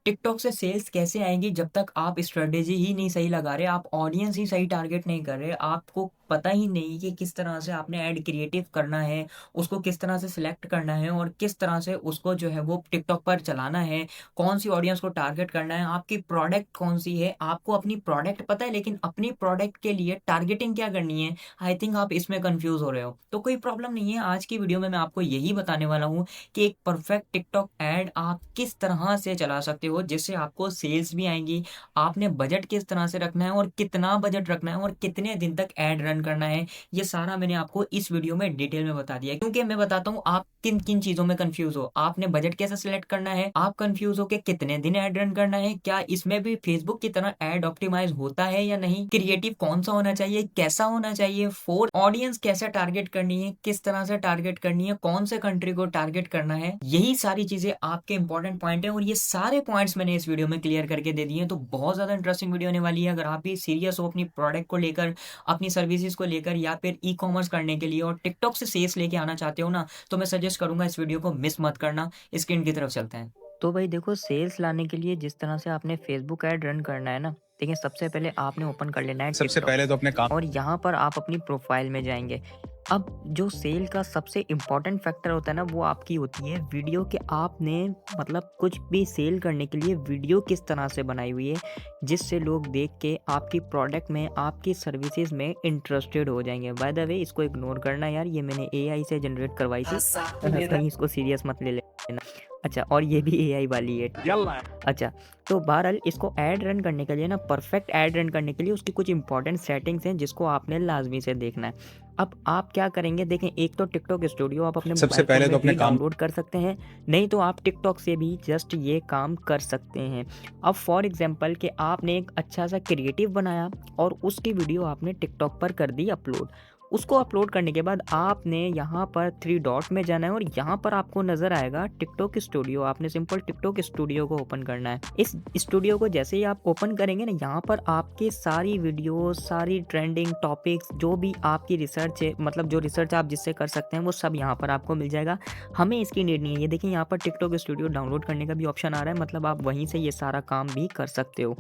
TikTok से sales कैसे आएँगी जब तक आप स्ट्रैटेजी ही नहीं सही लगा रहे, आप ऑडियंस ही सही टारगेट नहीं कर रहे, आपको पता ही नहीं कि किस तरह से आपने ऐड क्रिएटिव करना है, उसको किस तरह से सिलेक्ट करना है और किस तरह से उसको जो है वो टिकटॉक पर चलाना है, कौन-सी ऑडियंस को टारगेट करना है, आपकी प्रोडक्ट कौन-सी है, आपको अपनी प्रोडक्ट पता है लेकिन अपनी प्रोडक्ट के लिए टारगेटिंग क्या करनी है, आई थिंक आप इसमें कन्फ्यूज़ हो रहे हो। तो कोई प्रॉब्लम नहीं है, आज की वीडियो में मैं आपको यही बताने वाला हूँ कि एक परफेक्ट टिकटॉक ऐड आप किस तरह से चला सकते हो जिससे आपको सेल्स भी आएँगी। आपने बजट किस तरह से रखना है और कितना बजट रखना है और कितने दिन तक ऐड रन करना है, ये सारा मैंने आपको इस वीडियो में डिटेल में बता दिया है। क्योंकि मैं बताता हूँ आप किन-किन चीज़ों में कन्फ्यूज़ हो। आपने बजट कैसे सिलेक्ट करना है, आप कन्फ्यूज़ हो कि कितने दिन ऐड रन करना है, क्या इसमें भी फेसबुक की तरह ऐड ऑप्टिमाइज़ होता है या नहीं, क्रिएटिव कौन-सा होना चाहिए, कैसा होना चाहिए, फॉर ऑडियंस कैसे टारगेट करनी है, किस तरह से टारगेट करनी है, कौन से कंट्री को टारगेट करना है, यही सारी चीज़ें आपके इंपॉर्टेंट पॉइंट हैं और ये सारे पॉइंट्स मैंने इस वीडियो में क्लियर करके दे दिए हैं। तो बहुत ज़्यादा इंटरेस्टिंग वीडियो होने वाली है। अगर आप भी सीरियस हो अपनी प्रोडक्ट को लेकर, अपनी सर्विसेज़ को लेकर या फिर ई-कॉमर्स करने के लिए और टिकटॉक से सेल्स लेके आना चाहते हो ना, तो मैं सजेस्ट करूँगा इस वीडियो को मिस मत करना। स्क्रीन की तरफ चलते हैं। तो भाई देखो, सेल्स लाने के लिए जिस तरह से आपने फेसबुक ऐड रन करना है ना, देखिए सबसे पहले आपने ओपन कर लेना है सबसे टिकटॉक पहले तो अपने काम और यहाँ पर आप अपनी प्रोफाइल में जाएँगे। अब जो सेल का सबसे इम्पोर्टेंट फैक्टर होता है ना, वो आपकी होती है वीडियो कि आपने मतलब कुछ भी सेल करने के लिए वीडियो किस तरह से बनाई हुई है, जिससे लोग देख के आपकी प्रोडक्ट में, आपकी सर्विसेज में इंटरेस्टेड हो जाएँगे। बाय द वे इसको इग्नोर करना यार, ये मैंने एआई से जनरेट करवाई थी। कहीं इसको सीरियस मत ले लेना। अच्छा, और ये भी एआई वाली है। यल्ला अच्छा, तो बहरहाल इसको ऐड रन करने के लिए ना, परफेक्ट ऐड रन करने के लिए उसकी कुछ इंपॉर्टेंट सेटिंग्स हैं जिसको आपने लाज़मी से देखना है। अब आप क्या करेंगे, देखें, एक तो टिकटॉक स्टूडियो आप अपने सबसे मोबाइल फ़ोन पहले में तो अपने भी काम डाउनलोड कर सकते हैं, नहीं तो आप टिकटॉक से भी जस्ट ये काम कर सकते हैं। अब फॉर एग्ज़ाम्पल कि आपने एक अच्छा-सा क्रिएटिव बनाया और उसकी वीडियो आपने टिकटॉक पर कर दी अपलोड। उसको अपलोड करने के बाद आपने यहाँ पर 3 डॉट में जाना है और यहाँ पर आपको नज़र आएगा टिकटॉक स्टूडियो। आपने सिंपल टिकटॉक स्टूडियो को ओपन करना है। इस स्टूडियो को जैसे ही आप ओपन करेंगे ना, यहाँ पर आपकी सारी वीडियोज़, सारी ट्रेंडिंग टॉपिक्स, जो भी आपकी रिसर्च है, मतलब जो रिसर्च आप जिससे कर सकते हैं, वो सब यहाँ पर आपको मिल जाएगा। हमें इसकी नीड नहीं है। ये देखिए, यहाँ पर टिकटॉक स्टूडियो डाउनलोड करने का भी ऑप्शन आ रहा है, मतलब आप वहीं से ये सारा काम भी कर सकते हो।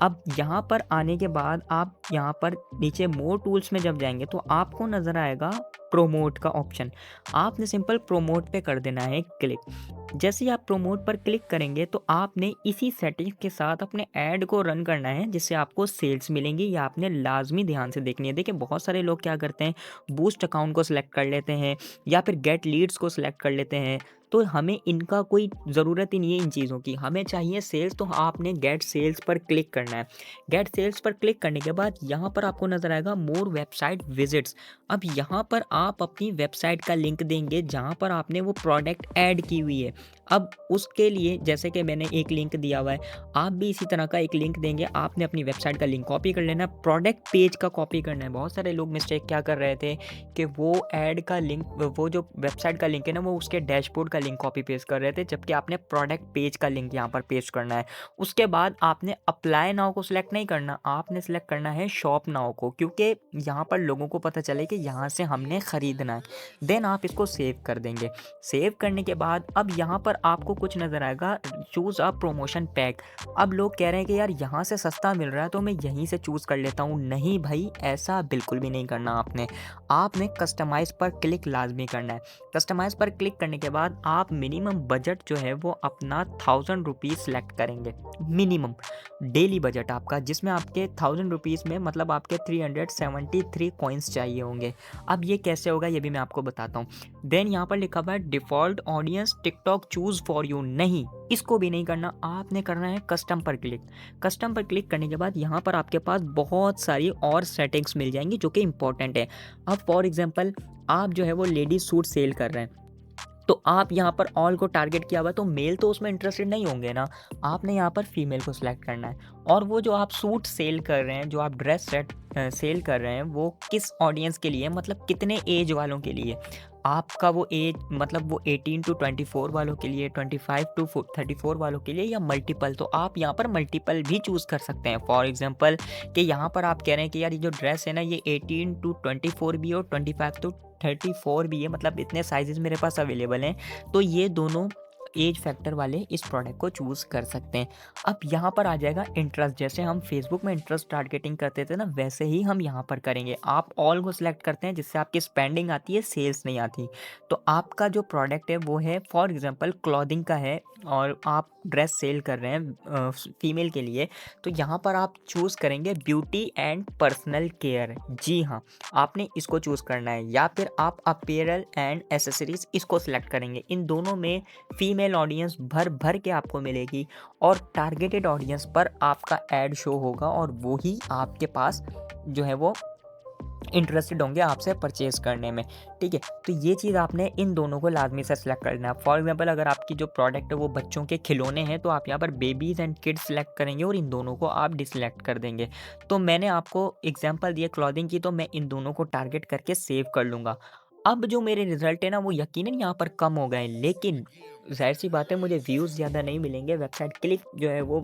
अब यहाँ पर आने के बाद आप यहाँ पर नीचे मोर टूल्स में जब जाएँगे तो आपको नज़र आएगा प्रोमोट का ऑप्शन। आपने सिंपल प्रोमोट पे कर देना है क्लिक। जैसे ही आप प्रोमोट पर क्लिक करेंगे तो आपने इसी सेटिंग के साथ अपने ऐड को रन करना है जिससे आपको सेल्स मिलेंगी। ये आपने लाज़मी ध्यान से देखनी है। देखिए, बहुत सारे लोग क्या करते हैं, बूस्ट अकाउंट को सिलेक्ट कर लेते हैं या फिर गेट लीड्स को सिलेक्ट कर लेते हैं। तो हमें इनका कोई ज़रूरत ही नहीं है इन चीज़ों की, हमें चाहिए सेल्स, तो आपने गेट सेल्स पर क्लिक करना है। गेट सेल्स पर क्लिक करने के बाद यहाँ पर आपको नज़र आएगा मोर वेबसाइट विजिट्स। अब यहाँ पर आप अपनी वेबसाइट का लिंक देंगे जहाँ पर आपने वो प्रोडक्ट ऐड की हुई है। अब उसके लिए जैसे कि मैंने एक लिंक दिया हुआ है, आप भी इसी तरह का एक लिंक देंगे। आपने अपनी वेबसाइट का लिंक कॉपी कर लेना है, प्रोडक्ट पेज का कॉपी करना है। बहुत सारे लोग मिस्टेक क्या कर रहे थे कि वो ऐड का लिंक, वो जो वेबसाइट का लिंक है ना, वो उसके डैशबोर्ड का लिंक कॉपी पेस्ट कर रहे थे, जबकि आपने प्रोडक्ट पेज का लिंक यहाँ पर पेस्ट करना है। उसके बाद आपने अप्लाई नाउ को सिलेक्ट नहीं करना, आपने सिलेक्ट करना है शॉप नाउ को, क्योंकि यहाँ पर लोगों को पता चले कि यहाँ से हमने खरीदना है। देन आप इसको सेव कर देंगे। सेव करने के बाद अब यहाँ पर आपको कुछ नज़र आएगा, चूज़ अ प्रमोशन पैक। अब लोग कह रहे हैं कि यार यहाँ से सस्ता मिल रहा है तो मैं यहीं से चूज़ कर लेता हूँ। नहीं भाई, ऐसा बिल्कुल भी नहीं करना आपने कस्टमाइज़ पर क्लिक लाज़मी करना है। कस्टमाइज़ पर क्लिक करने के बाद आप मिनिमम बजट जो है वो अपना ₹1000 सेलेक्ट करेंगे। मिनिमम डेली बजट आपका, जिसमें आपके ₹1000 में मतलब आपके 373 कॉइन्स चाहिए होंगे। अब ये कैसे होगा ये भी मैं आपको बताता हूँ। देन यहाँ पर लिखा हुआ है default audience TikTok choose for you, नहीं, इसको भी नहीं करना। आपने करना है कस्टम पर क्लिक। कस्टम पर क्लिक करने के बाद यहाँ पर आपके पास बहुत सारी और सेटिंग्स मिल जाएँगी जो कि इम्पोर्टेंट है। अब फॉर एग्ज़ाम्पल आप जो है वो लेडीज़ सूट सेल कर रहे हैं, तो आप यहाँ पर ऑल को टारगेट किया हुआ है, तो मेल तो उसमें इंटरेस्टेड नहीं होंगे ना, आपने यहाँ पर फीमेल को सिलेक्ट करना है। और वो जो आप सूट सेल कर रहे हैं, जो आप ड्रेस सेट सेल कर रहे हैं, वो किस ऑडियंस के लिए, मतलब कितने एज वालों के लिए। आपका वो एज मतलब वो 18 टू 24 वालों के लिए, 25 टू 34 वालों के लिए, या मल्टीपल, तो आप यहाँ पर मल्टीपल भी चूज़ कर सकते हैं। फॉर एग्जांपल कि यहाँ पर आप कह रहे हैं कि यार ये जो ड्रेस है ना, ये 18 टू 24 भी और 25 टू 34 भी है, मतलब इतने साइजेस मेरे पास अवेलेबल हैं, तो ये दोनों एज फैक्टर वाले इस प्रोडक्ट को चूज़ कर सकते हैं। अब यहाँ पर आ जाएगा इंटरेस्ट, जैसे हम फेसबुक में इंटरेस्ट टारगेटिंग करते थे ना, वैसे ही हम यहाँ पर करेंगे। आप ऑल को सिलेक्ट करते हैं जिससे आपकी स्पेंडिंग आती है, सेल्स नहीं आती। तो आपका जो प्रोडक्ट है वो है फॉर एग्जांपल क्लॉथिंग का है और आप ड्रेस सेल कर रहे हैं फीमेल के लिए, तो यहाँ पर आप चूज़ करेंगे ब्यूटी एंड पर्सनल केयर। जी हाँ, आपने इसको चूज़ करना है, या फिर आप अपीयरल एंड एसेसरीज इसको सिलेक्ट करेंगे। इन दोनों में फीमेल ऑडियंस भर भर के आपको मिलेगी और टारगेटेड ऑडियंस पर आपका ऐड शो होगा और वो ही आपके पास जो है वो इंटरेस्टेड होंगे आपसे परचेज़ करने में, ठीक है? तो ये चीज़ आपने इन दोनों को लाज़मी से सिलेक्ट करना है। फॉर एग्ज़ाम्पल अगर आपकी जो प्रोडक्ट है वो बच्चों के खिलौने हैं, तो आप यहाँ पर बेबीज़ एंड किड्स सेलेक्ट करेंगे और इन दोनों को आप डिसलेक्ट कर देंगे। तो मैंने आपको एग्ज़ाम्पल दिया क्लॉथिंग की, तो मैं इन दोनों को टारगेट करके सेव कर लूँगा। अब जो मेरे रिज़ल्ट है ना वो यकीनन यहाँ पर कम हो गए, लेकिन ज़ाहिर-सी बात है मुझे व्यूज़ ज़्यादा नहीं मिलेंगे, वेबसाइट क्लिक जो है वो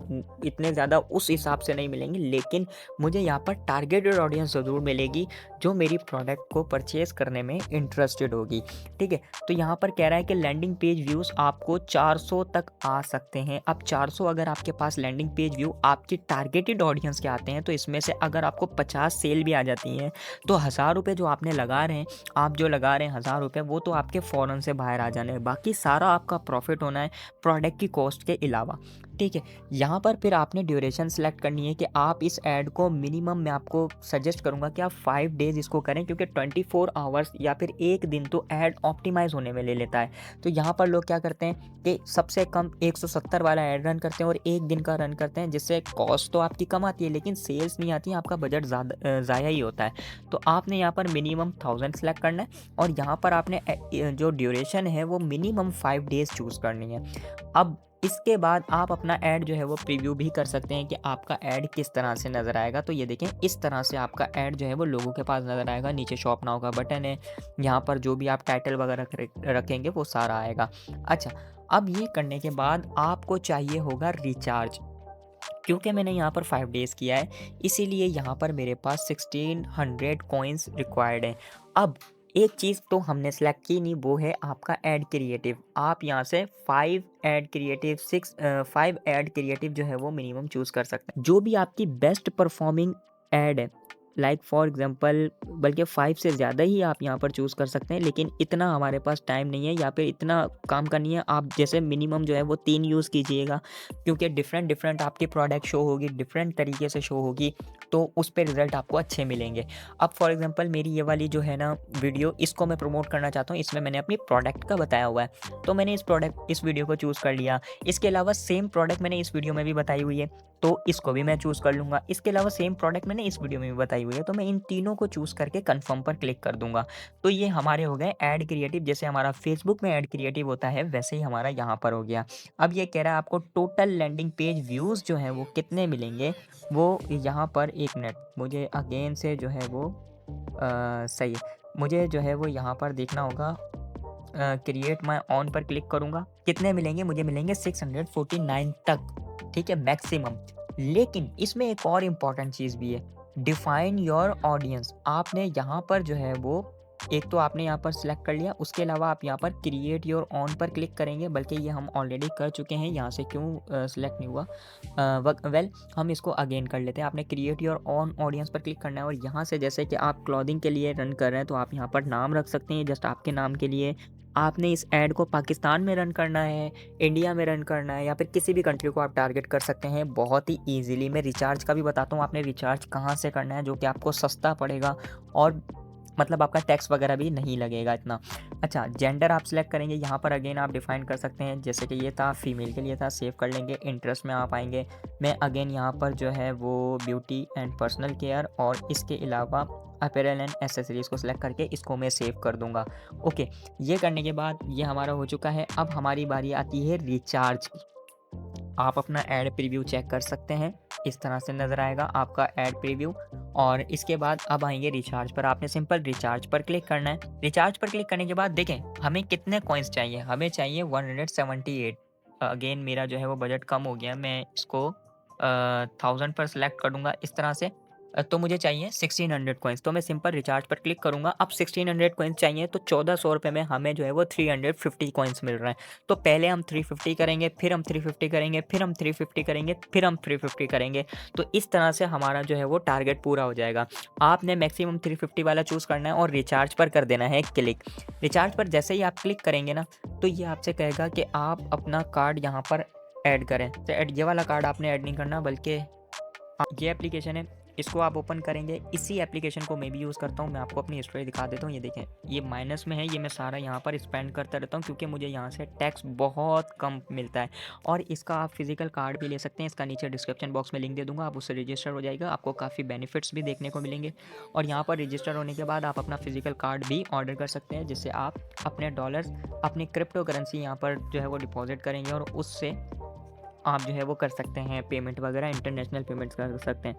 इतने ज़्यादा उस हिसाब से नहीं मिलेंगे, लेकिन मुझे यहाँ पर टारगेटेड ऑडियंस ज़रूर मिलेगी जो मेरी प्रोडक्ट को परचेज़ करने में इंटरेस्टेड होगी, ठीक है? तो यहाँ पर कह रहा है कि लैंडिंग पेज व्यूज़ आपको 400 तक आ सकते हैं। अब 400 अगर आपके पास लैंडिंग पेज व्यू आपकी टारगेटेड ऑडियंस के आते हैं, तो इसमें से अगर आपको 50 सेल भी आ जाती हैं, तो ₹1000 जो आपने लगा रहे हैं, आप जो लगा रहे हैं ₹1000 वो तो आपके फ़ौरन से बाहर आ जाने हैं, बाकी सारा आपका प्रॉफ़िट होना है प्रोडक्ट की कॉस्ट के अलावा, ठीक है? यहाँ पर फिर आपने ड्यूरेशन सेलेक्ट करनी है कि आप इस ऐड को मिनिमम, मैं आपको सजेस्ट करूँगा कि आप 5 डेज़ इसको करें, क्योंकि 24 आवर्स या फिर 1 दिन तो ऐड ऑप्टिमाइज़ होने में ले लेता है। तो यहाँ पर लोग क्या करते हैं कि सबसे कम 170 वाला ऐड रन करते हैं और 1 दिन का रन करते हैं, जिससे कॉस्ट तो आपकी कम आती है लेकिन सेल्स नहीं आती है, आपका बजट ज़ाया ही होता है। तो आपने यहाँ पर मिनिमम 1000 सेलेक्ट करना है और यहाँ पर आपने जो ड्यूरेशन है वो मिनिमम 5 डेज़ चूज़ करनी है। अब इसके बाद आप अपना ऐड जो है वो प्रीव्यू भी कर सकते हैं कि आपका ऐड किस तरह से नज़र आएगा। तो ये देखें, इस तरह से आपका ऐड जो है वो लोगों के पास नज़र आएगा। नीचे शॉप नाउ का बटन है, यहाँ पर जो भी आप टाइटल वगैरह रखेंगे वो सारा आएगा। अच्छा, अब ये करने के बाद आपको चाहिए होगा रिचार्ज। क्योंकि मैंने यहाँ पर 5 डेज़ किया है, इसीलिए यहाँ पर मेरे पास 1600 कॉइन्स रिक्वायर्ड हैं। अब एक चीज़ तो हमने सेलेक्ट की नहीं, वो है आपका ऐड क्रिएटिव। आप यहाँ से 5 ऐड क्रिएटिव जो है वो मिनिमम चूज़ कर सकते हैं। जो भी आपकी बेस्ट परफॉर्मिंग ऐड है, लाइक फॉर एग्ज़ाम्पल, बल्कि 5 से ज़्यादा ही आप यहाँ पर चूज़ कर सकते हैं, लेकिन इतना हमारे पास टाइम नहीं है या फिर इतना काम का नहीं है। आप जैसे मिनिमम जो है वो 3 यूज़ कीजिएगा, क्योंकि डिफरेंट आपकी प्रोडक्ट शो होगी, डिफरेंट तरीके से शो होगी, तो उस पे रिज़ल्ट आपको अच्छे मिलेंगे। अब फॉर एग्ज़ाम्पल मेरी ये वाली जो है ना वीडियो, इसको मैं प्रमोट करना चाहता हूँ, इसमें मैंने अपनी प्रोडक्ट का बताया हुआ है, तो मैंने इस वीडियो को चूज़ कर लिया। इसके अलावा सेम प्रोडक्ट मैंने इस वीडियो में भी बताई हुई है, तो इसको भी मैं चूज़ कर लूँगा। इसके अलावा सेम प्रोडक्ट मैंने इस वीडियो में भी बताई हुई है, तो मैं इन तीनों को चूज़ करके कन्फर्म पर क्लिक कर दूँगा। तो ये हमारे हो गए ऐड क्रिएटिव। जैसे हमारा फेसबुक में ऐड क्रिएटिव होता है, वैसे ही हमारा यहाँ पर हो गया। अब ये कह रहा है आपको टोटल लैंडिंग पेज व्यूज़ जो हैं वो कितने मिलेंगे, वो यहाँ पर 1 मिनट मुझे अगेन से जो है वो सही है, मुझे जो है वो यहाँ पर देखना होगा। क्रिएट माय ऑन पर क्लिक करूँगा, कितने मिलेंगे, मुझे मिलेंगे 649 तक, ठीक है, मैक्सिमम। लेकिन इसमें एक और इम्पॉर्टेंट चीज़ भी है, डिफाइन योर ऑडियंस। आपने यहाँ पर जो है वो, एक तो आपने यहाँ पर सिलेक्ट कर लिया, उसके अलावा आप यहाँ पर क्रिएट योर ऑन पर क्लिक करेंगे, बल्कि ये हम ऑलरेडी कर चुके हैं, यहाँ से क्यों सिलेक्ट नहीं हुआ। वेल, हम इसको अगेन कर लेते हैं। आपने क्रिएट योर ऑन ऑडियंस पर क्लिक करना है और यहाँ से जैसे कि आप क्लॉथिंग के लिए रन कर रहे हैं, तो आप यहाँ पर नाम रख सकते हैं जस्ट आपके नाम के लिए। आपने इस ऐड को पाकिस्तान में रन करना है, इंडिया में रन करना है, या फिर किसी भी कंट्री को आप टारगेट कर सकते हैं बहुत ही ईज़िली। मैं रिचार्ज का भी बताता हूँ, आपने रिचार्ज कहाँ से करना है, जो कि आपको सस्ता पड़ेगा और मतलब आपका टैक्स वगैरह भी नहीं लगेगा इतना। अच्छा, जेंडर आप सिलेक्ट करेंगे, यहाँ पर अगेन आप डिफ़ाइन कर सकते हैं, जैसे कि ये था फीमेल के लिए था, सेव कर लेंगे। इंटरेस्ट में आप आएँगे, मैं अगेन यहाँ पर जो है वो ब्यूटी एंड पर्सनल केयर और इसके अलावा अपैरल एंड एक्सेसरीज़ को सिलेक्ट करके इसको मैं सेव कर दूँगा। ओके, ये करने के बाद ये हमारा हो चुका है। अब हमारी बारी आती है रिचार्ज की। आप अपना ऐड प्रीव्यू चेक कर सकते हैं, इस तरह से नज़र आएगा आपका ऐड प्रीव्यू। और इसके बाद अब आएंगे रिचार्ज पर, आपने सिंपल रिचार्ज पर क्लिक करना है। रिचार्ज पर क्लिक करने के बाद देखें हमें कितने कॉइन्स चाहिए, हमें चाहिए 178। अगेन मेरा जो है वो बजट कम हो गया, मैं इसको 1000 पर सेलेक्ट कर दूँगा इस तरह से। तो मुझे चाहिए 1600 कॉइन्स, तो मैं सिंपल रिचार्ज पर क्लिक करूँगा। अब 1600 कॉइन्स चाहिए तो 1400 रुपए में हमें जो है वो 350 कॉइन्स मिल रहा है। तो पहले हम 350 करेंगे, फिर हम 350 करेंगे, फिर हम 350 करेंगे, फिर हम 350 करेंगे। तो इस तरह से हमारा जो है वो टारगेट पूरा हो जाएगा। आपने मैक्सिमम 350 वाला चूज़ करना है और रिचार्ज पर कर देना है क्लिक। रिचार्ज पर जैसे ही आप क्लिक करेंगे ना, तो ये आपसे कहेगा कि आप अपना कार्ड यहाँ पर ऐड करें। तो ये वाला कार्ड आपने ऐड नहीं करना, बल्कि ये एप्लीकेशन है, इसको आप ओपन करेंगे। इसी एप्लीकेशन को मैं भी यूज़ करता हूँ। मैं आपको अपनी हिस्ट्री दिखा देता हूँ। ये देखें, ये माइनस में है, ये मैं सारा यहाँ पर स्पेंड करता रहता हूँ क्योंकि मुझे यहाँ से टैक्स बहुत कम मिलता है। और इसका आप फिजिकल कार्ड भी ले सकते हैं। इसका नीचे डिस्क्रिप्शन बॉक्स में लिंक दे दूँगा, आप उससे रजिस्टर हो जाएगा। आपको काफ़ी बेनिफिट्स भी देखने को मिलेंगे। और यहाँ पर रजिस्टर होने के बाद आप अपना फिजिकल कार्ड भी ऑर्डर कर सकते हैं, जिससे आप अपने डॉलर्स, अपनी क्रिप्टो करेंसी यहाँ पर जो है वो डिपॉजिट करेंगे और उससे आप जो है वो कर सकते हैं पेमेंट वगैरह, इंटरनेशनल पेमेंट्स कर सकते हैं।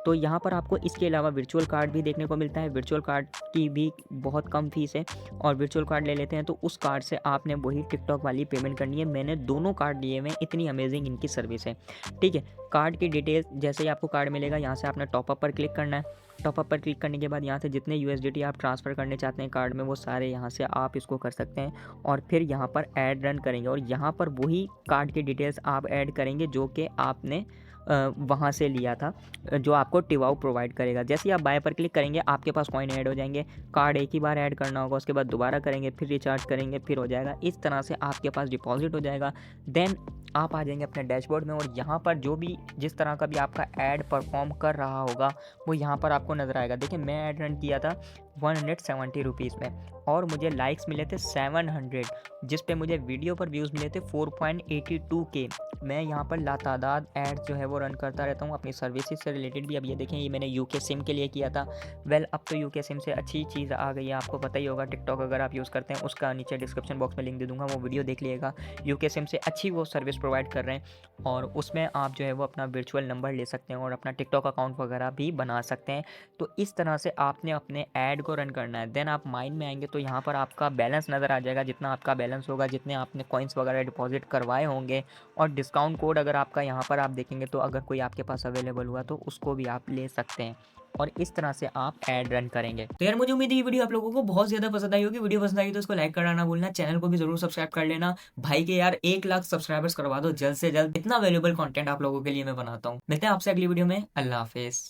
तो यहाँ पर आपको इसके अलावा वर्चुअल कार्ड भी देखने को मिलता है। वर्चुअल कार्ड की भी बहुत कम फीस है और वर्चुअल कार्ड ले लेते हैं तो उस कार्ड से आपने वही टिकटॉक वाली पेमेंट करनी है। मैंने दोनों कार्ड लिए हुए हैं, इतनी अमेजिंग इनकी सर्विस है। ठीक है, कार्ड की डिटेल्स जैसे ही आपको कार्ड मिलेगा, यहाँ से आपने टॉपअप पर क्लिक करना है। टॉपअप पर क्लिक करने के बाद यहाँ से जितने यूएसडीटी आप ट्रांसफ़र करने चाहते हैं कार्ड में, वो सारे यहाँ से आप इसको कर सकते हैं और फिर यहाँ पर ऐड रन करेंगे और यहाँ पर वही कार्ड की डिटेल्स आप ऐड करेंगे जो कि आपने वहाँ से लिया था, जो आपको टिवाओ प्रोवाइड करेगा। जैसे ही आप बाय पर क्लिक करेंगे, आपके पास कॉइन ऐड हो जाएंगे। कार्ड एक ही बार ऐड करना होगा, उसके बाद दोबारा करेंगे, फिर रिचार्ज करेंगे, फिर हो जाएगा। इस तरह से आपके पास डिपॉजिट हो जाएगा। देन आप आ जाएंगे अपने डैशबोर्ड में और यहाँ पर जो भी जिस तरह का भी आपका ऐड परफॉर्म कर रहा होगा वो यहाँ पर आपको नज़र आएगा। देखिए, मैं ऐड रन किया था 170 रुपीज़ में और मुझे लाइक्स मिले थे 700, जिस पे मुझे वीडियो पर व्यूज़ मिले थे 4.82 के। मैं यहाँ पर लातादाद ऐड जो है वो रन करता रहता हूँ अपनी सर्विसेज से रिलेटेड भी। अब ये देखें, ये मैंने यूके सिम के लिए किया था। वेल, अब तो यूके सिम से अच्छी चीज़ आ गई है, आपको पता ही होगा। टिकटॉक अगर आप यूज़ करते हैं, उसका नीचे डिस्क्रिप्शन बॉक्स में लिंक दे दूँगा, वो वीडियो देख लीजिएगा। यूके सिम से अच्छी वो सर्विस प्रोवाइड कर रहे हैं और उसमें आप जो है वो अपना वर्चुअल नंबर ले सकते हैं और अपना टिकटॉक अकाउंट वगैरह भी बना सकते हैं। तो इस तरह से आपने अपने ऐड को रन करना है। देन आप माइन में आएंगे तो यहाँ पर आपका बैलेंस नज़र आ जाएगा, जितना आपका बैलेंस होगा, जितने आपने कॉइन्स वगैरह डिपॉजिट करवाए होंगे। और डिस्काउंट कोड अगर आपका यहाँ पर आप देखेंगे तो अगर कोई आपके पास अवेलेबल हुआ तो उसको भी आप ले सकते हैं और इस तरह से आप ऐड रन करेंगे। तो यार, मुझे उम्मीद है ये वीडियो आप लोगों को बहुत ज़्यादा पसंद आई होगी। वीडियो पसंद आई तो इसको लाइक करना ना भूलना, चैनल को भी जरूर सब्सक्राइब कर लेना। भाई के यार 1 लाख सब्सक्राइबर्स करवा दो जल्द से जल्द। इतना वैल्यूएबल कंटेंट आप लोगों के लिए मैं बनाता हूँ। मिलते हैं आपसे अगली वीडियो में। अल्लाह हाफिज़।